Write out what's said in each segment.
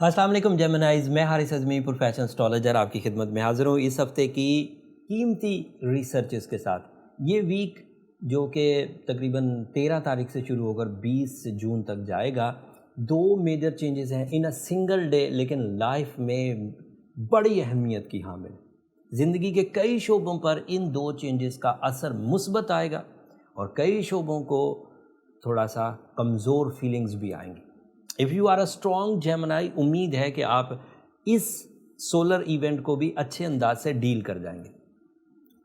السلام علیکم جیمنائز، میں حارث اعظمی پروفیشنل اسٹرالوجر آپ کی خدمت میں حاضر ہوں اس ہفتے کی قیمتی ریسرچز کے ساتھ۔ یہ ویک جو کہ تقریباً 13 تاریخ سے شروع ہو کر 20 جون تک جائے گا، 2 میجر چینجز ہیں ان اے سنگل ڈے، لیکن لائف میں بڑی اہمیت کی حامل۔ زندگی کے کئی شعبوں پر ان 2 چینجز کا اثر مثبت آئے گا اور کئی شعبوں کو تھوڑا سا کمزور فیلنگز بھی آئیں گی۔ If you are a strong Gemini, امید ہے کہ آپ اس سولر ایونٹ کو بھی اچھے انداز سے ڈیل کر جائیں گے۔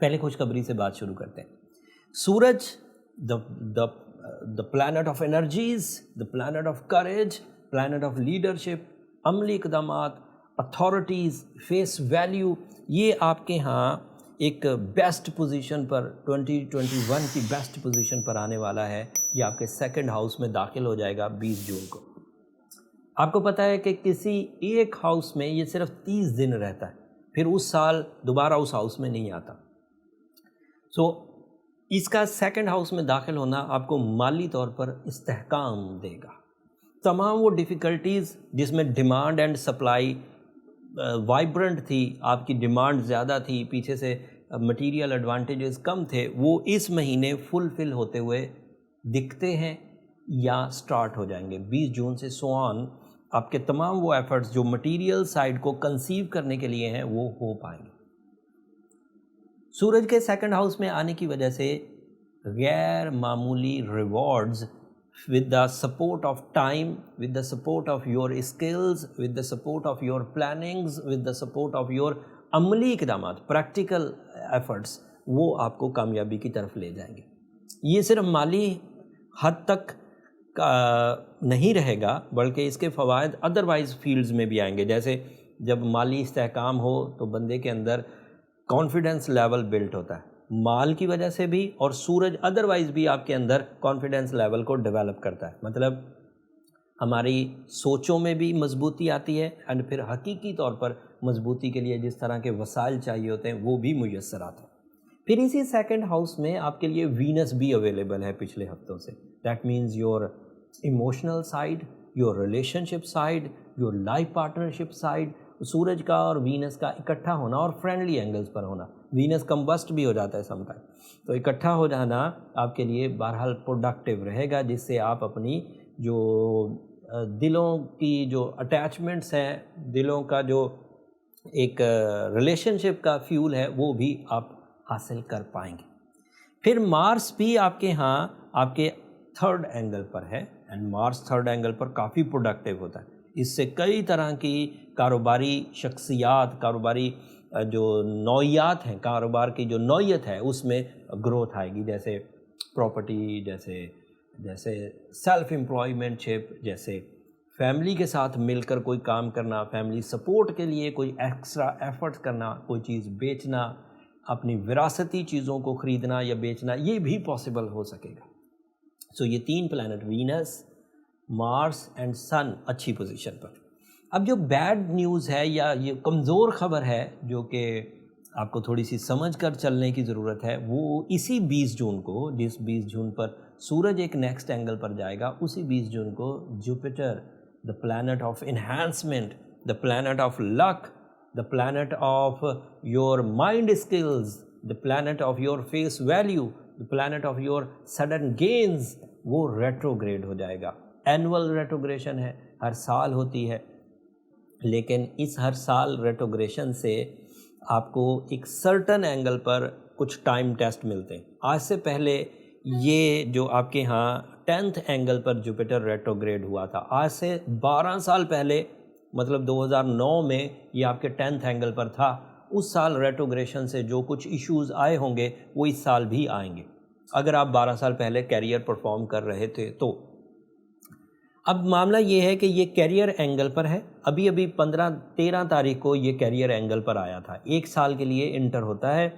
پہلے خوشخبری سے بات شروع کرتے ہیں۔ سورج، the plant of energies, the plant of courage, plant of leadership, عملی اقدامات، اتھارٹیز، فیس ویلیو، یہ آپ کے ہاں ایک بیسٹ پوزیشن پر 2021 کی بیسٹ پوزیشن پر آنے والا ہے۔ یہ آپ کے سیکنڈ ہاؤس میں داخل ہو جائے گا 20 جون کو۔ آپ کو پتہ ہے کہ کسی ایک ہاؤس میں یہ صرف 30 دن رہتا ہے، پھر اس سال دوبارہ اس ہاؤس میں نہیں آتا۔ اس کا سیکنڈ ہاؤس میں داخل ہونا آپ کو مالی طور پر استحکام دے گا۔ تمام وہ ڈیفیکلٹیز جس میں ڈیمانڈ اینڈ سپلائی وائبرنٹ تھی، آپ کی ڈیمانڈ زیادہ تھی، پیچھے سے مٹیریل ایڈوانٹیجز کم تھے، وہ اس مہینے فل ہوتے ہوئے دکھتے ہیں یا سٹارٹ ہو جائیں گے۔ 20 جون سے سوان آپ کے تمام وہ ایفرٹس جو مٹیریل سائڈ کو کنسیو کرنے کے لیے ہیں وہ ہو پائیں گے۔ سورج کے سیکنڈ ہاؤس میں آنے کی وجہ سے غیر معمولی rewards with the support of time, with the support of your skills, with the support of your plannings, with the support of your عملی اقدامات، practical efforts، وہ آپ کو کامیابی کی طرف لے جائیں گے۔ یہ صرف مالی حد تک نہیں رہے گا، بلکہ اس کے فوائد ادروائز فیلڈز میں بھی آئیں گے۔ جیسے جب مالی استحکام ہو تو بندے کے اندر کانفیڈنس لیول بلٹ ہوتا ہے، مال کی وجہ سے بھی، اور سورج ادروائز بھی آپ کے اندر کانفیڈنس لیول کو ڈیولپ کرتا ہے۔ مطلب ہماری سوچوں میں بھی مضبوطی آتی ہے، اینڈ پھر حقیقی طور پر مضبوطی کے لیے جس طرح کے وسائل چاہیے ہوتے ہیں وہ بھی میسر آتے ہیں۔ پھر اسی سیکنڈ ہاؤس میں آپ کے لیے وینس بھی اویلیبل ہے پچھلے ہفتوں سے۔ That means your emotional side, your relationship side, your life partnership side. سورج کا اور وینس کا اکٹھا ہونا اور فرینڈلی اینگلز پر ہونا، وینس کمبسٹ بھی ہو جاتا ہے سم ٹائم، تو اکٹھا ہو جانا آپ کے لیے بہرحال پروڈکٹیو رہے گا، جس سے آپ اپنی جو دلوں کی جو اٹیچمنٹس ہیں، دلوں کا جو ایک ریلیشن شپ کا فیول ہے وہ بھی آپ حاصل کر پائیں گے۔ پھر مارس بھی آپ کے ہاں آپ کے 3rd اینگل پر ہے، اینڈ مارس 3rd اینگل پر کافی پروڈکٹیو ہوتا ہے۔ اس سے کئی طرح کی کاروباری شخصیات، کاروباری جو نوعیات ہیں، کاروبار کی جو نوعیت ہے اس میں گروتھ آئے گی، جیسے پراپرٹی، جیسے سیلف امپلائمنٹ شپ، جیسے فیملی کے ساتھ مل کر کوئی کام کرنا، فیملی سپورٹ کے لیے کوئی ایکسٹرا ایفرٹس کرنا، کوئی چیز بیچنا، اپنی وراثتی چیزوں کو خریدنا یا بیچنا، یہ بھی پاسبل ہو سکے گا۔ یہ 3 پلانٹ وینس، مارس اینڈ سن اچھی پوزیشن پر۔ اب جو بیڈ نیوز ہے یا یہ کمزور خبر ہے جو کہ آپ کو تھوڑی سی سمجھ کر چلنے کی ضرورت ہے، وہ اسی 20 جون کو، جس 20 جون پر سورج ایک نیکسٹ اینگل پر جائے گا، اسی 20 جون کو Jupiter, the plant of enhancement, the plant of luck, the plant of your mind skills, the plant of your face value, the plant of your sudden gains, وہ retrograde ہو جائے گا۔ Annual ریٹروگریشن ہے، ہر سال ہوتی ہے، لیکن اس ہر سال ریٹروگریشن سے آپ کو ایک سرٹن اینگل پر کچھ ٹائم ٹیسٹ ملتے ہیں۔ آج سے پہلے یہ جو آپ کے ہاں 10th اینگل پر جوپیٹر ریٹروگریڈ ہوا تھا، آج سے 12 سال پہلے، مطلب 2009 میں یہ آپ کے 10th اینگل پر تھا۔ اس سال ریٹروگریشن سے جو کچھ ایشوز آئے ہوں گے وہ اس سال بھی آئیں گے، اگر آپ 12 سال پہلے کیریئر پرفارم کر رہے تھے تو۔ اب معاملہ یہ ہے کہ یہ کیریئر اینگل پر ہے، ابھی 13 تاریخ کو یہ کیریئر اینگل پر آیا تھا۔ 1 سال کے لیے انٹر ہوتا ہے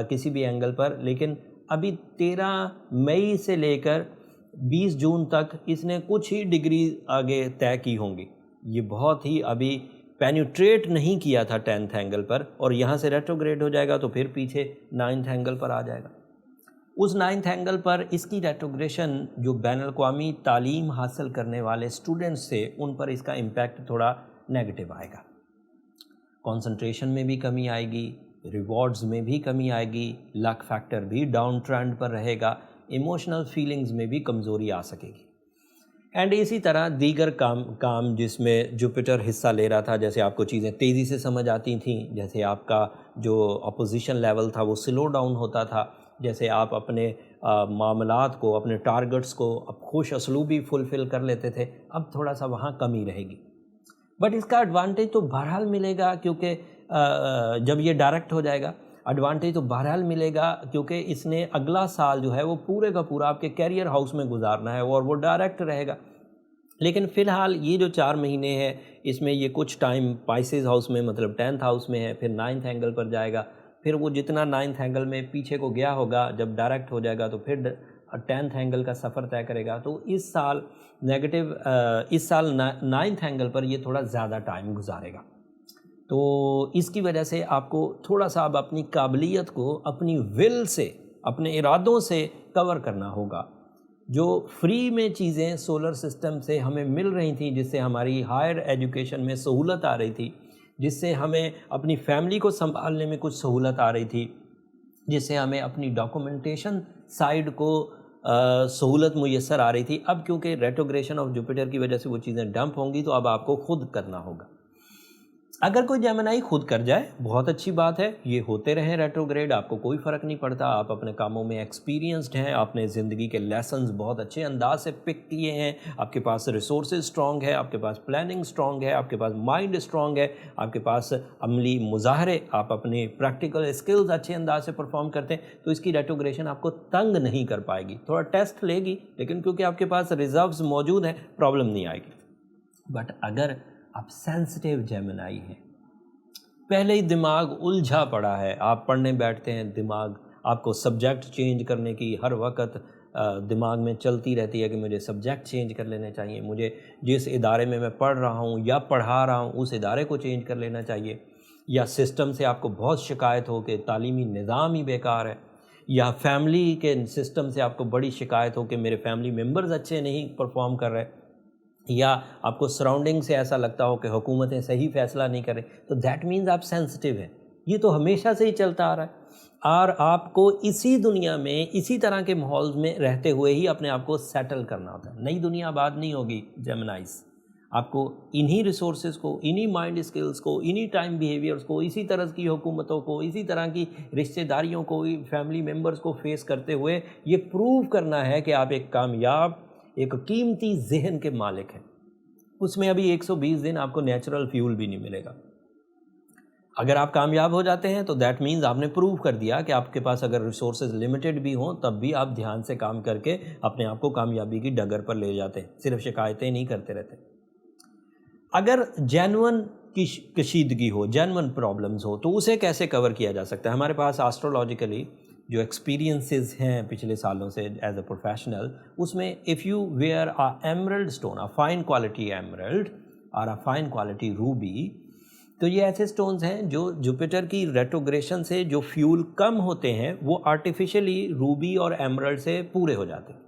کسی بھی اینگل پر، لیکن ابھی 13 مئی سے لے کر 20 جون تک اس نے کچھ ہی ڈگری آگے طے کی ہوں گی۔ یہ بہت ہی ابھی پینیٹریٹ نہیں کیا تھا 10th اینگل پر، اور یہاں سے ریٹروگریڈ ہو جائے گا تو پھر پیچھے 9th اینگل پر آ جائے گا۔ اس 9th اینگل پر اس کی ریٹروگریشن جو بین الاقوامی تعلیم حاصل کرنے والے اسٹوڈنٹس تھے ان پر اس کا امپیکٹ تھوڑا नेगेटिव आएगा। कंसंट्रेशन में भी कमी आएगी, रिवॉर्ड्स में भी कमी आएगी, लक फैक्टर भी डाउन ट्रेंड पर रहेगा, इमोशनल फीलिंग्स में भी कमज़ोरी आ सकेगी। एंड इसी तरह दीगर काम जिसमें जुपिटर हिस्सा ले रहा था, जैसे आपको चीज़ें तेज़ी से समझ आती थीं, जैसे आपका जो अपोजिशन लेवल था वो स्लो डाउन होता था, जैसे आप अपने मामलात को, अपने टारगेट्स को अब खुश असलूबी फुलफ़िल कर लेते थे, अब थोड़ा सा वहाँ कमी रहेगी। बट इसका एडवांटेज तो बहरहाल मिलेगा, क्योंकि जब ये डायरेक्ट हो जाएगा एडवांटेज तो बहरहाल मिलेगा, क्योंकि इसने अगला साल जो है वो पूरे का पूरा आपके कैरियर हाउस में गुजारना है और वो डायरेक्ट रहेगा। लेकिन फ़िलहाल ये जो 4 महीने हैं, इसमें ये कुछ टाइम पाइसेस हाउस में, मतलब 10th हाउस में है, फिर 9th एंगल पर जाएगा, फिर वो जितना 9th एंगल में पीछे को गया होगा, जब डायरेक्ट हो जाएगा तो फिर 10th एंगल का सफ़र तय करेगा। तो इस साल नेगेटिव, इस साल 9th एंगल पर ये थोड़ा ज़्यादा टाइम गुजारेगा। तो इसकी वजह से आपको थोड़ा सा अब अपनी काबिलियत को अपनी विल से, अपने इरादों से कवर करना होगा। जो फ्री में चीज़ें सोलर सिस्टम से हमें मिल रही थी, जिससे हमारी हायर एजुकेशन में सहूलत आ रही थी, जिससे हमें अपनी फैमिली को संभालने में कुछ सहूलत आ रही थी, जिससे हमें अपनी डॉक्यूमेंटेशन साइड को सहूलत मुयस्सर आ रही थी, अब क्योंकि रेट्रोग्रेशन ऑफ जुपिटर की वजह से वो चीज़ें डंप होंगी, तो अब आपको खुद करना होगा। अगर कोई जेमिनी खुद कर जाए बहुत अच्छी बात है, ये होते रहें रेट्रोग्रेड, आपको कोई फ़र्क नहीं पड़ता, आप अपने कामों में एक्सपीरियंस्ड हैं, आपने ज़िंदगी के लेसन्स बहुत अच्छे अंदाज से पिक किए हैं, आपके पास रिसोर्सेज स्ट्रॉन्ग है, आपके पास प्लानिंग स्ट्रॉन्ग है, आपके पास माइंड स्ट्रॉन्ग है, आपके पास अमली मुजाहरे, आप अपने प्रैक्टिकल स्किल्स अच्छे अंदाज से परफॉर्म करते हैं, तो इसकी रेट्रोग्रेशन आपको तंग नहीं कर पाएगी। थोड़ा टेस्ट लेगी, लेकिन क्योंकि आपके पास रिजर्व्स मौजूद हैं, प्रॉब्लम नहीं आएगी। बट अगर आप सेंसिटिव जेमिनी हैं, पहले ही दिमाग उलझा पड़ा है, आप पढ़ने बैठते हैं, दिमाग आपको सब्जेक्ट चेंज करने की हर वक्त दिमाग में चलती रहती है कि मुझे सब्जेक्ट चेंज कर लेने चाहिए, मुझे जिस इदारे में मैं पढ़ रहा हूँ या पढ़ा रहा हूँ उस इदारे को चेंज कर लेना चाहिए, या सिस्टम से आपको बहुत शिकायत हो कि तालीमी निज़ाम ही बेकार है, या फैमिली के सिस्टम से आपको बड़ी शिकायत हो कि मेरे फैमिली मेम्बर्स अच्छे नहीं परफॉर्म कर रहे, या आपको सराउंडिंग से ऐसा लगता हो कि हुकूमतें सही फ़ैसला नहीं करें, तो दैट मीन्स आप सेंसिटिव हैं। ये तो हमेशा से ही चलता आ रहा है, और आपको इसी दुनिया में, इसी तरह के माहौल में रहते हुए ही अपने आप को सेटल करना होता है। नई दुनिया आबाद नहीं होगी जेमिनीज़, आपको इन्हीं रिसोर्सेज को, इन्हीं माइंड स्किल्स को, इन्हीं टाइम बिहेवियर्स को, इसी तरह की हुकूमतों को, इसी तरह की रिश्तेदारियों को, फैमिली मेम्बर्स को फेस करते हुए ये प्रूव करना है कि आप एक कामयाब, एक कीमती जहन के मालिक हैं। उसमें अभी 120 दिन आपको नेचुरल फ्यूल भी नहीं मिलेगा। अगर आप कामयाब हो जाते हैं तो दैट मीन्स आपने प्रूव कर दिया कि आपके पास अगर रिसोर्सेज लिमिटेड भी हों तब भी आप ध्यान से काम करके अपने आप को कामयाबी की डगर पर ले जाते हैं, सिर्फ शिकायतें नहीं करते रहते। अगर जेन्युइन की कशीदगी हो, जेन्युइन प्रॉब्लम्स हो, तो उसे कैसे कवर किया जा सकता है? हमारे पास एस्ट्रोलॉजिकली जो एक्सपीरियंसेस हैं पिछले सालों से एज अ प्रोफेशनल, उसमें if you wear a emerald stone, a fine quality emerald और अ फाइन क्वालिटी रूबी, तो ये ऐसे स्टोन्स हैं जो जुपिटर की रेट्रोग्रेशन से जो फ्यूल कम होते हैं वो आर्टिफिशियली रूबी और एमरल्ड से पूरे हो जाते हैं।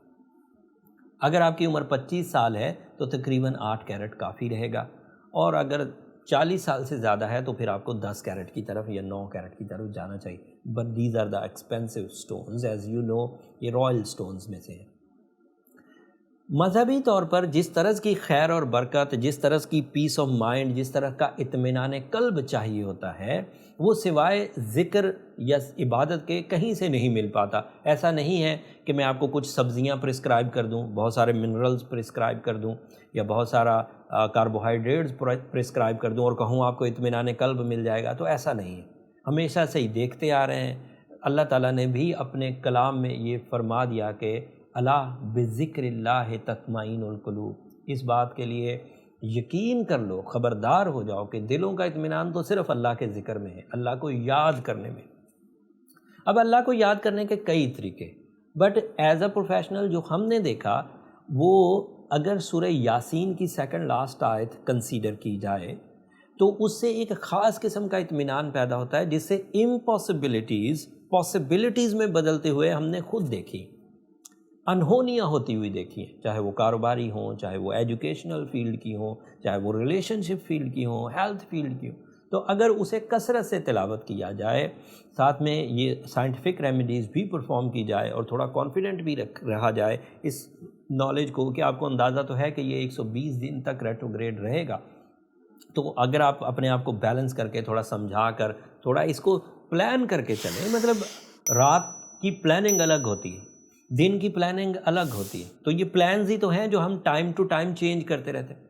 अगर आपकी उम्र 25 साल है तो तकरीबन 8 कैरेट काफ़ी रहेगा, और अगर 40 साल से ज़्यादा है तो फिर आपको 10 कैरेट की तरफ या 9 कैरेट की तरफ जाना चाहिए। But these are the expensive stones, as you know, ये रॉयल स्टोन्स में से हैं। मजहबी तौर पर जिस तरह की खैर और बरकत, जिस तरह की पीस ऑफ माइंड, जिस तरह का इत्मीनान कल्ब चाहिए होता है, वो सिवाय ज़िक्र या इबादत के कहीं से नहीं मिल पाता। ऐसा नहीं है कि मैं आपको कुछ सब्ज़ियाँ प्रिस्क्राइब कर दूँ, बहुत सारे मिनरल्स प्रिस्क्राइब कर दूँ, या बहुत सारा कार्बोहाइड्रेट्स प्रिस्क्राइब कर दूँ और कहूँ आपको इत्मीनान कल्ब मिल जाएगा, तो ऐसा नहीं है। हमेशा से ही देखते आ रहे हैं, अल्लाह ताला ने भी अपने कलाम में ये फरमा दिया कि अला बिज़िक्रिल्लाह तत्माइनुल कुलूब, इस बात के लिए यकीन कर लो, ख़बरदार हो जाओ कि दिलों का इत्मीनान तो सिर्फ़ अल्लाह के ज़िक्र में है, अल्लाह को याद करने में। अब अल्लाह को याद करने के कई तरीके, बट एज अ प्रोफेशनल जो हमने देखा वो, अगर सूरह यासीन की सेकंड लास्ट आयत कंसीडर की जाए तो उससे एक ख़ास किस्म का इत्मीनान पैदा होता है, जिससे इम्पॉसिबिलिटीज़ पॉसिबिलिटीज़ में बदलते हुए हमने खुद देखी। अनहोनियाँ होती हुई देखी हैं, चाहे वो कारोबारी हों, चाहे वो एजुकेशनल फील्ड की हों, चाहे वो रिलेशनशिप फील्ड की हों, हेल्थ फील्ड की हों। तो अगर उसे कसरत से तिलावत किया जाए, साथ में ये साइंटिफिक रेमेडीज़ भी परफॉर्म की जाए और थोड़ा कॉन्फिडेंट भी रहा जाए इस नॉलेज को कि आपको अंदाज़ा तो है कि ये 120 दिन तक रेट्रोग्रेड रहेगा, तो अगर आप अपने आप को बैलेंस करके थोड़ा समझा कर थोड़ा इसको प्लान करके चलें, मतलब रात की प्लानिंग अलग होती है, दिन की प्लानिंग अलग होती है, तो ये प्लान्स ही तो हैं जो हम टाइम टू टाइम चेंज करते रहते हैं।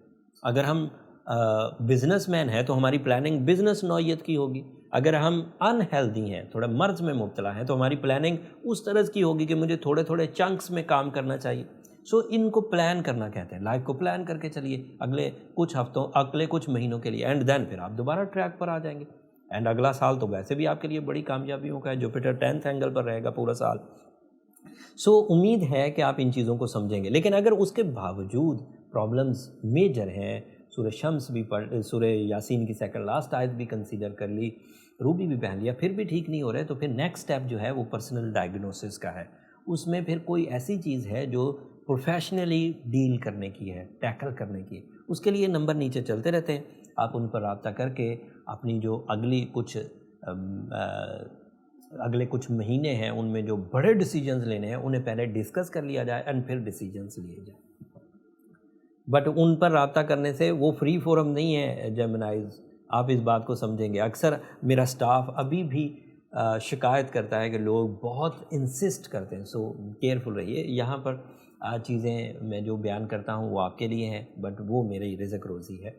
अगर हम बिजनेसमैन हैं तो हमारी प्लानिंग बिजनेस नौयत की होगी, अगर हम अनहेल्दी हैं, थोड़ा मर्ज में मुब्तला हैं, तो हमारी प्लानिंग उस तरह की होगी कि मुझे थोड़े थोड़े चंक्स में काम करना चाहिए। सो इनको प्लान करना कहते हैं, लाइफ को प्लान करके चलिए अगले कुछ हफ्तों, अगले कुछ महीनों के लिए, एंड देन फिर आप दोबारा ट्रैक पर आ जाएंगे। एंड अगला साल तो वैसे भी आपके लिए बड़ी कामयाबियों का है, जुपिटर 10th एंगल पर रहेगा पूरा साल। सो उम्मीद है कि आप इन चीज़ों को समझेंगे। लेकिन अगर उसके बावजूद प्रॉब्लम्स मेजर हैं, सूरह शम्स भी पढ़, सूरह यासीन की सेकंड लास्ट आयत भी कंसीडर कर ली, रूबी भी पहन लिया, फिर भी ठीक नहीं हो रहे, तो फिर नेक्स्ट स्टेप जो है वो पर्सनल डायग्नोसिस का है। उसमें फिर कोई ऐसी चीज़ है जो प्रोफेशनली डील करने की है, टैकल करने की है। उसके लिए नंबर नीचे चलते रहते हैं, आप उन पर रब्ता करके अपनी जो अगले कुछ महीने हैं उनमें जो बड़े डिसीजंस लेने हैं उन्हें पहले डिस्कस कर लिया जाए एंड फिर डिसीजंस लिए जाए। बट उन पर रब्ता करने से वो फ्री फोरम नहीं है जेमिनाइज, आप इस बात को समझेंगे। अक्सर मेरा स्टाफ अभी भी शिकायत करता है कि लोग बहुत इंसिस्ट करते हैं, सो केयरफुल रहिए। यहाँ पर चीज़ें मैं जो बयान करता हूँ वो आपके लिए हैं, बट वो मेरी रिज़्क रोज़ी है।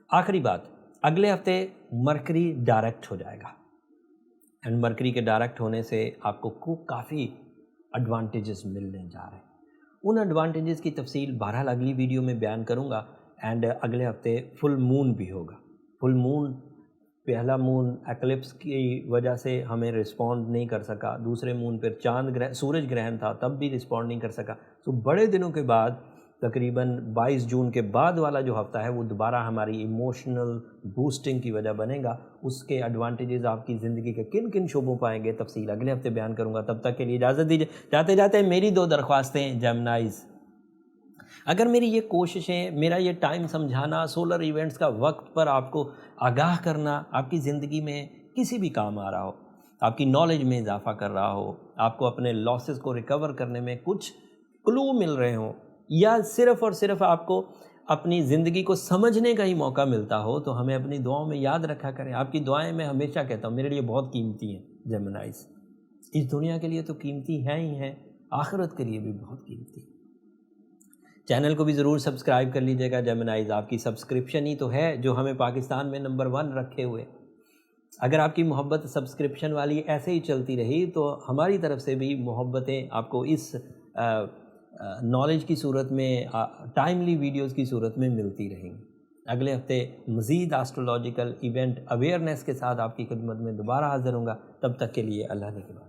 आखिरी बात, अगले हफ्ते मरकरी डायरेक्ट हो जाएगा, एंड मरकरी के डायरेक्ट होने से आपको काफ़ी एडवांटेजेस मिलने जा रहे हैं। उन एडवांटेजेस की तफसील बहरहाल अगली वीडियो में बयान करूँगा। एंड अगले हफ्ते फुल मून भी होगा। फुल मून, पहला मून एक्लिप्स की वजह से हमें रिस्पॉन्ड नहीं कर सका, दूसरे मून पर चांद ग्रहण, सूरज ग्रहण था, तब भी रिस्पॉन्ड नहीं कर सका। तो बड़े दिनों के बाद, तकरीबन 22 जून के बाद वाला जो हफ़्ता है वो दोबारा हमारी इमोशनल बूस्टिंग की वजह बनेगा। उसके एडवांटेजेस आपकी ज़िंदगी के किन किन शोबों पाएंगे, तफसील अगले हफ्ते बयान करूँगा। तब तक के लिए इजाज़त दीजिए। जाते जाते मेरी 2 दरख्वास्तें जेमिनाइज़, अगर मेरी ये कोशिशें, मेरा ये टाइम समझाना, सोलर इवेंट्स का वक्त पर आपको आगाह करना आपकी ज़िंदगी में किसी भी काम आ रहा हो, आपकी नॉलेज में इजाफ़ा कर रहा हो, आपको अपने लॉसेस को रिकवर करने में कुछ क्लू मिल रहे हों, या सिर्फ़ और सिर्फ आपको अपनी ज़िंदगी को समझने का ही मौका मिलता हो, तो हमें अपनी दुआओं में याद रखा करें। आपकी दुआएं मैं हमेशा कहता हूँ मेरे लिए बहुत कीमती हैं जेमिनाइज़। इस दुनिया के लिए तो कीमती हैं ही हैं, आखिरत के लिए भी बहुत कीमती। चैनल को भी ज़रूर सब्सक्राइब कर लीजिएगा जेमिनाइज़। आपकी सब्सक्रिप्शन ही तो है जो हमें पाकिस्तान में नंबर 1 रखे हुए। अगर आपकी मोहब्बत सब्सक्रिप्शन वाली ऐसे ही चलती रही तो हमारी तरफ से भी मोहब्बतें आपको इस नॉलेज की सूरत में, टाइमली वीडियोस की सूरत में मिलती रहेंगी। अगले हफ्ते मज़ीद एस्ट्रोलॉजिकल इवेंट अवेयरनेस के साथ आपकी खिदमत में दोबारा हाज़िर होऊंगा। तब तक के लिए अल्लाह ने के बाद।